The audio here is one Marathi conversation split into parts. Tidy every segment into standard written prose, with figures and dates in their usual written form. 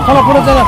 चला पुढे चला.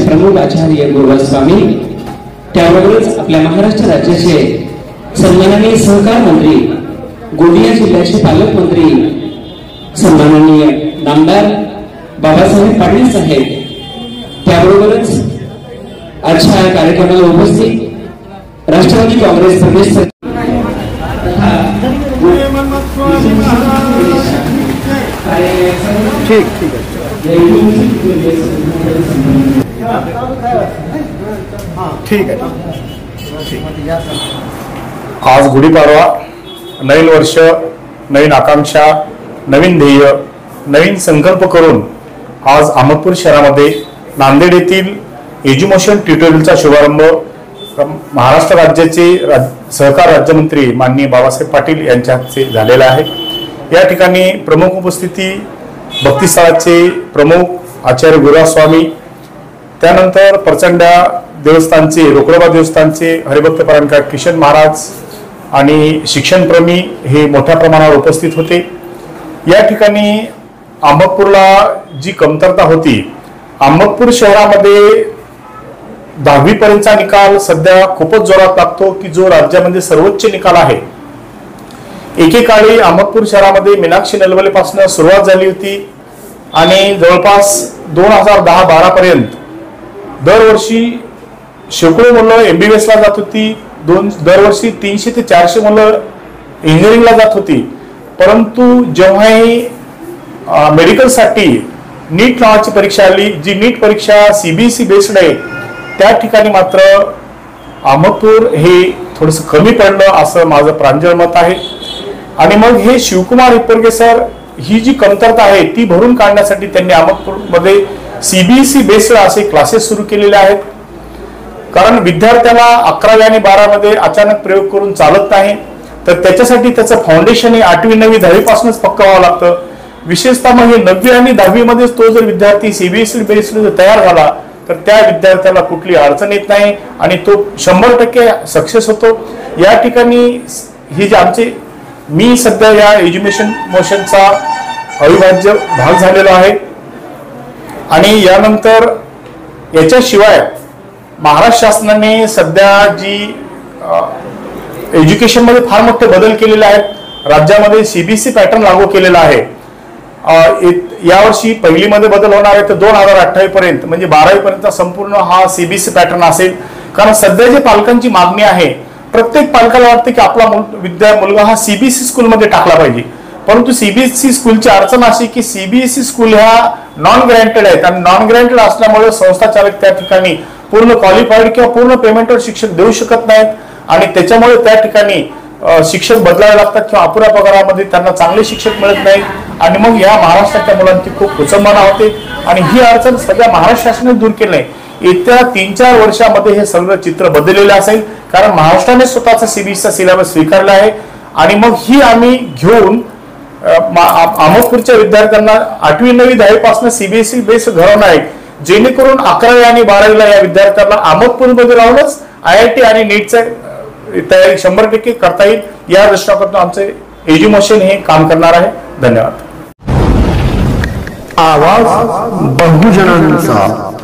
प्रमुख आचार्य गोपालस्वामी, त्याबरोबरच आपल्या महाराष्ट्र राज्याचे सन्माननीय सहकार मंत्री, गोंदिया जिल्ह्याचे पालकमंत्री सन्माननीय नामदार बाबासाहेब पाटील साहेब, त्याबरोबरच आजच्या कार्यक्रमाला उपस्थित राष्ट्रवादी काँग्रेस प्रदेश ठीक आहे. आज गुढीपाडवा, नवीन वर्ष, नवीन आकांक्षा, नवीन ध्येय, नवीन संकल्प करून आज अहमदपूर शहरामध्ये नांदेड येथील एज्युमोशन ट्युटोरियलचा शुभारंभ महाराष्ट्र राज्याचे सहकार राज्यमंत्री माननीय बाबासाहेब पाटील यांच्या हस्ते झालेला आहे. या ठिकाणी प्रमुख उपस्थिती भक्तिस्थळाचे प्रमुख आचार्य गुरुस्वामी, त्यानंतर प्रचंडा देवस्थानचे, रोकडोबा देवस्थानचे हरिभक्त परायणकार किशन महाराज आणि शिक्षणप्रेमी हे मोठ्या प्रमाणावर उपस्थित होते. या ठिकाणी अहमदपूरला जी कमतरता होती, अहमदपूर शहरामध्ये 10वी पर्यंतचा निकाल सध्या खूपच जोरात लागतो की जो राज्यामध्ये सर्वोच्च निकाल आहे. एकेकाळी अहमदपूर शहरामध्ये मीनाक्षी नलवले पासून सुरुवात झाली होती आणि जवळपास 2010-12 पर्यंत दरवर्षी शेकडो मुलं MBBS ला जात होती. दरवर्षी 300 ते 400 मुलं इंजिनिअरिंगला जात होती. परंतु जेव्हाही मेडिकलसाठी नीट नावाची परीक्षा आली, जी नीट परीक्षा CBSE बेस्ड आहे, त्या ठिकाणी मात्र अहमदपूर हे थोडंसं कमी पडलं असं माझं प्रांजळ मत आहे. आणि मग हे शिवकुमार हिप्परगे सर ही जी कमतरता आहे ती भरून काढण्यासाठी त्यांनी अहमदपूरमध्ये CBSE बेस्ड असे क्लासेस सुरू केलेले आहेत. कारण विद्यार्थ्याला 11वी आणि 12मध्ये अचानक प्रयोग करून चालत नाही, तर त्याच्यासाठी त्याचं फाउंडेशन हे 8वी 9वी 10वी पासूनच पक्का व्हावं लागतं. विशेषतः मग हे 9वी आणि 10वी मध्येच तो जर विद्यार्थी CBSE बेस्ड जर तयार झाला तर त्या विद्यार्थ्याला कुठली अडचण येत नाही आणि तो 100% सक्सेस होतो. या ठिकाणी ही जे आमचे मी सध्या या एज्युकेशन मोशनचा अविभाज्य भाग झालेला आहे. आणि यानंतर याच्याशिवाय महाराष्ट्र शासनाने सध्या जी एज्युकेशन मध्ये फार मोठे बदल केलेले आहेत. राज्यामध्ये CBSE पॅटर्न लागू केलेला आहे. यावर्षी पहिलीमध्ये बदल होणार आहे तर 2028 पर्यंत म्हणजे 12वी पर्यंत संपूर्ण हा CBSE पॅटर्न असेल. कारण सध्या जे पालकांची मागणी आहे, प्रत्येक पालकाला वाटते की आपला मुलगा हा CBSE स्कूलमध्ये टाकला पाहिजे. परंतु CBSE स्कूलची अडचण अशी की CBSE स्कूल ह्या नॉन ग्रँटेड आहेत आणि नॉन ग्रँटेड असल्यामुळे संस्था चालक त्या ठिकाणी पूर्ण क्वालिफाईड किंवा पूर्ण पेमेंटवर शिक्षक देऊ शकत नाहीत आणि त्याच्यामुळे त्या ठिकाणी शिक्षक बदलावे लागतात किंवा अपुऱ्या पगारामध्ये त्यांना चांगले शिक्षक मिळत नाहीत आणि मग या महाराष्ट्राच्या मुलांची खूप कुचंबना होते. आणि ही अडचण सध्या महाराष्ट्र शासनाने दूर केली नाही. येत्या 3-4 वर्षामध्ये हे सगळं चित्र बदललेलं असेल, कारण महाराष्ट्राने स्वतःचा CBSE सिलेबस स्वीकारला आहे. आणि मग ही आम्ही घेऊन अहमदपूरच्या विद्यार्थ्यांना 8वी 9वी 10वी पासून CBSE बेस्ड घडवणार आहे, जेणेकरून 11वी आणि 12वीला या विद्यार्थ्यांना अहमदपूरमध्ये राहूनच IIT आणि नीटचा तयारी 100% करता येईल. या दृष्टिकोनातून आमचे एज्युमोशन हे काम करणार आहे. धन्यवाद. आवाज बहुजनांचा.